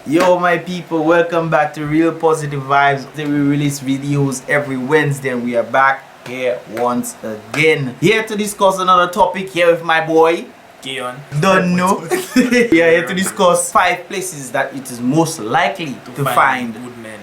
Yo my people, welcome back to Real Positive Vibes. We release videos every Wednesday and we are back here once again. Here to discuss another topic here with my boy Keon. Don't know. We are here to discuss 5 places that it is most likely to find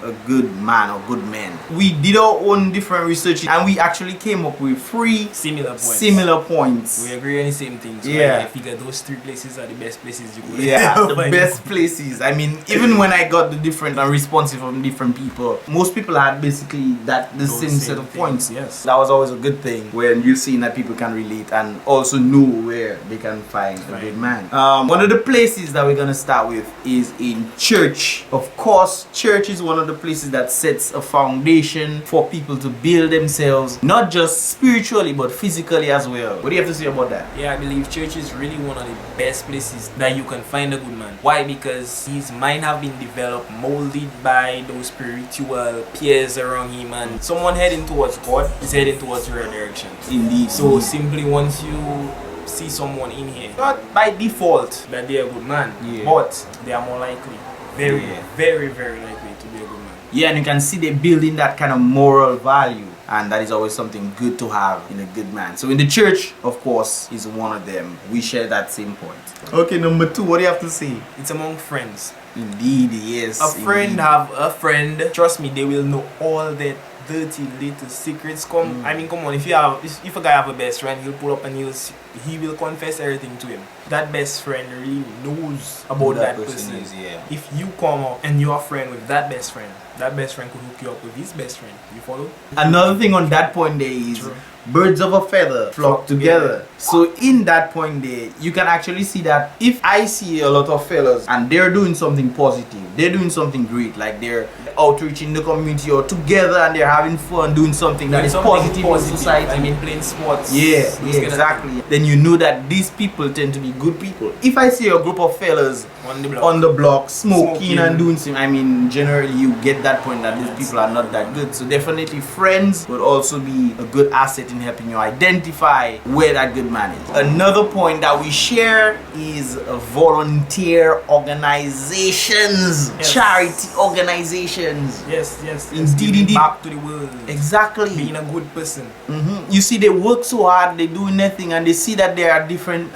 a good man or good man. We did our own different research and we actually came up with 3 similar points. We agree on the same things. Yeah. Right? I figure those 3 places are the best places you could the best places. I mean, even when I got the different and responsive from different people, most people had basically the same set of points. Yes. That was always a good thing when you see that people can relate and also know where they can find a good man. One of the places that we're gonna start with is in church. Of course, church is one of the places that sets a foundation for people to build themselves, not just spiritually but physically as well. What do you have to say about that? Yeah, I believe church is really one of the best places that you can find a good man. Why? Because his mind have been developed, molded by those spiritual peers around him, and someone heading towards God is heading towards the right direction. Indeed. So simply once you see someone in here, not by default that they're a good man, but they are more likely, very likely to be a good man. Yeah, and you can see they're building that kind of moral value, and that is always something good to have in a good man. So in the church, of course, is one of them. We share that same point. Okay, number 2, what do you have to say? It's among friends. Indeed, yes. A friend have a friend. Trust me, they will know all that dirty little secrets. I mean, come on. If a guy have a best friend, he'll pull up and he will confess everything to him. That best friend really knows about that person. If you come up and you're a friend with that best friend could hook you up with his best friend. You follow? Another thing on that point there is birds of a feather flock together. So in that point there, you can actually see that if I see a lot of fellas and they're doing something positive, they're doing something great, like they're outreach in the community or together and they're having fun doing something that is positive in society. I mean, playing sports. Yeah, exactly. Then you know that these people tend to be good people. If I see a group of fellas on the block smoking and doing something, I mean, generally you get that point that these people are not that good. So definitely friends would also be a good asset in helping you identify where that good man is. Another point that we share is volunteer organizations, charity organizations. Yes. Indeed. Back to the world. Exactly. Being a good person. You see, they work so hard, they do nothing, and they see that there are different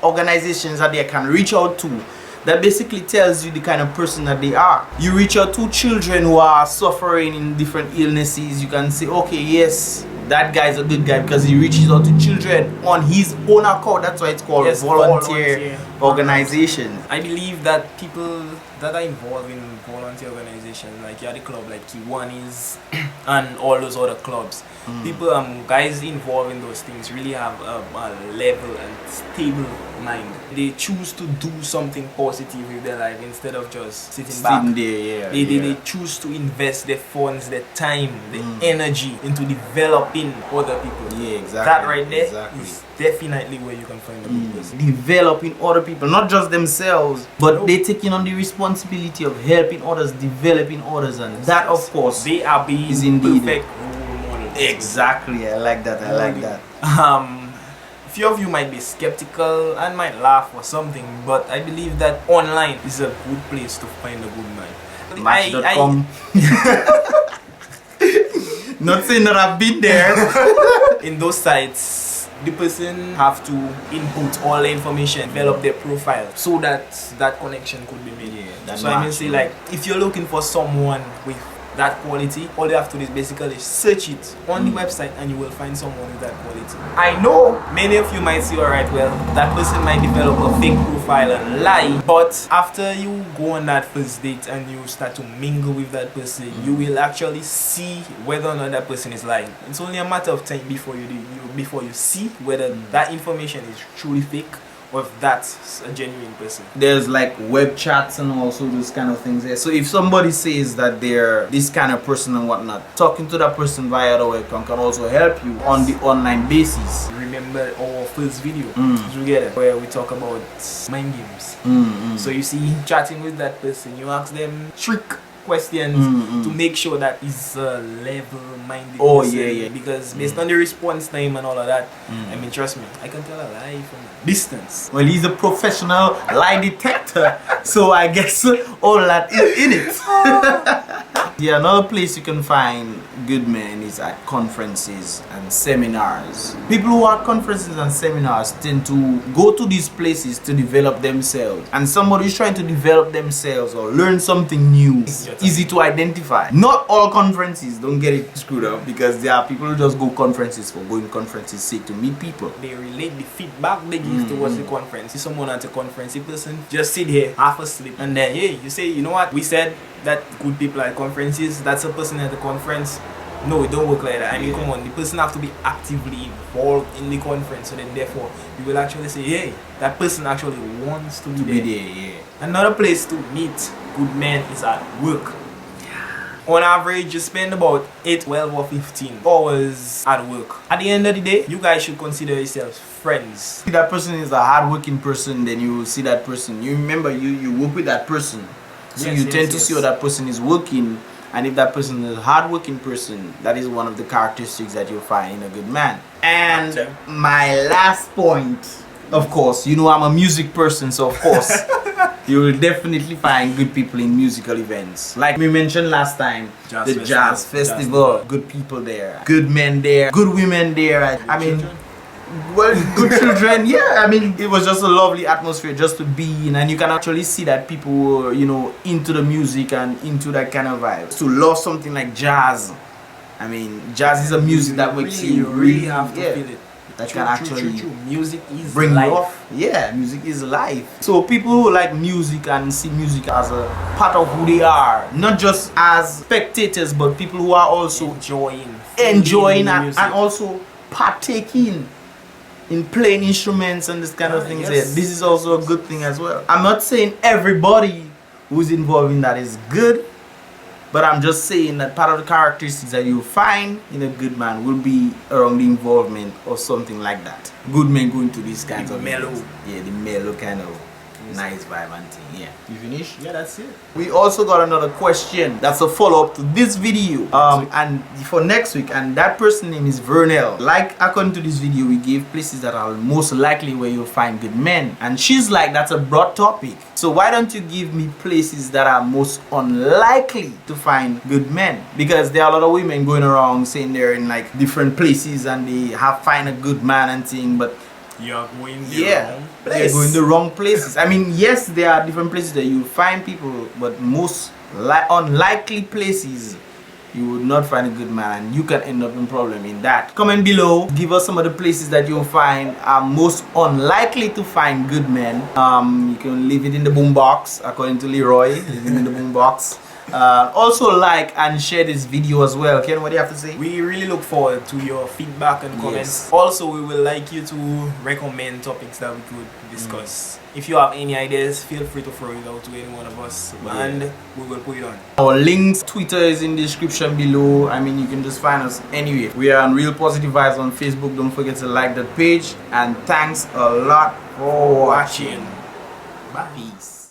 organizations that they can reach out to. That basically tells you the kind of person that they are. You reach out to children who are suffering in different illnesses. You can say, okay, yes, that guy is a good guy because he reaches out to children on his own account. That's why it's called volunteer organization. I believe that people that are involved in volunteer organizations, like the club, like Kiwanis and all those other clubs, people, guys involved in those things really have a level and stable mind. They choose to do something positive with their life instead of just sitting back. They choose to invest their funds, their time, their energy into developing other people. Yeah, exactly. That right there is definitely where you can find a good person. Developing other people, not just themselves, but they taking on the responsibility of helping others, developing others, and that, of course, they are being is indeed perfect role models. Exactly, I like that. I like that. A few of you might be skeptical and might laugh or something, but I believe that online is a good place to find a good man. Match.com. Not saying that I've been there. In those sites, the person have to input all the information, develop their profile so that that connection could be made. So I mean, say, like, if you're looking for someone with that quality, all you have to do is basically search it on the website and you will find someone with that quality. I know many of you might say, alright, well, that person might develop a fake profile and lie, but after you go on that first date and you start to mingle with that person, you will actually see whether or not that person is lying. It's only a matter of time before you see whether that information is truly fake or if that's a genuine person. There's like web chats and also those kind of things there. So if somebody says that they're this kind of person and whatnot, talking to that person via the webcam can also help you on the online basis. Remember our first video together where we talk about mind games. So you see, chatting with that person, you ask them trick questions to make sure that he's level-minded. Oh yeah. Because based on the response time and all of that, I mean, trust me, I can tell a lie from a distance. Well, he's a professional lie detector, so I guess all that is in it. Yeah, another place you can find good men is at conferences and seminars. People who are at conferences and seminars tend to go to these places to develop themselves. And somebody who's trying to develop themselves or learn something new is easy to identify. Not all conferences, don't get it screwed up, because there are people who just go conferences for going conferences' sake to meet people. They relate the feedback they give towards the conference. If someone at a conference, if person just sit here half asleep and then you say, you know what, we said that good people at conferences, that's a person at the conference. No, it don't work like that. I mean, come on, the person have to be actively involved in the conference, so then therefore you will actually say, hey, that person actually wants to be there. Yeah. Another place to meet good men is at work. On average, you spend about 8, 12 or 15 hours at work. At the end of the day, you guys should consider yourselves friends. If that person is a hardworking person, then you will see that person. You remember, you work with that person. So you tend to see how that person is working, and if that person is a hardworking person, that is one of the characteristics that you'll find in a good man. And my last point, of course, you know I'm a music person, so of course you will definitely find good people in musical events. Like we mentioned last time, the jazz festival, good people there, good men there, good women there. I mean, well, good children, yeah. I mean, it was just a lovely atmosphere just to be in, and you can actually see that people were, you know, into the music and into that kind of vibe. To love something like jazz, I mean, jazz is a music that makes you really have to feel it. That can actually music is bring life. you off. Yeah, music is life. So people who like music and see music as a part of who they are, not just as spectators, but people who are also enjoying and also partaking in playing instruments and this kind of things. Yes. This is also a good thing as well. I'm not saying everybody who's involved in that is good, but I'm just saying that part of the characteristics that you find in a good man will be around the involvement or something like that. Good men go into these kinds of mellow. events. Yeah, the mellow kind of nice vibe and thing. Yeah. You finish? Yeah, that's it. We also got another question that's a follow-up to this video and for next week, and that person name is Vernell. Like, according to this video, we gave places that are most likely where you'll find good men, and she's like, that's a broad topic, so why don't you give me places that are most unlikely to find good men? Because there are a lot of women going around saying they're in like different places and they have find a good man and thing, but you're going the wrong place. You're going the wrong places. I mean, yes, there are different places that you find people, but most unlikely places you would not find a good man, and you can end up in problem in that. Comment below, give us some of the places that you'll find are most unlikely to find good men. You can leave it in the boombox, according to Leroy. Leave it in the boombox. Also like and share this video as well. Ken, what do you have to say? We really look forward to your feedback and comments. Yes. Also, we would like you to recommend topics that we could discuss. If you have any ideas, feel free to throw it out to any one of us, and we will put it on. Our links, Twitter is in the description below. I mean, you can just find us anywhere. We are on Real Positive Vibes on Facebook. Don't forget to like that page, and thanks a lot for watching. Bye. Peace.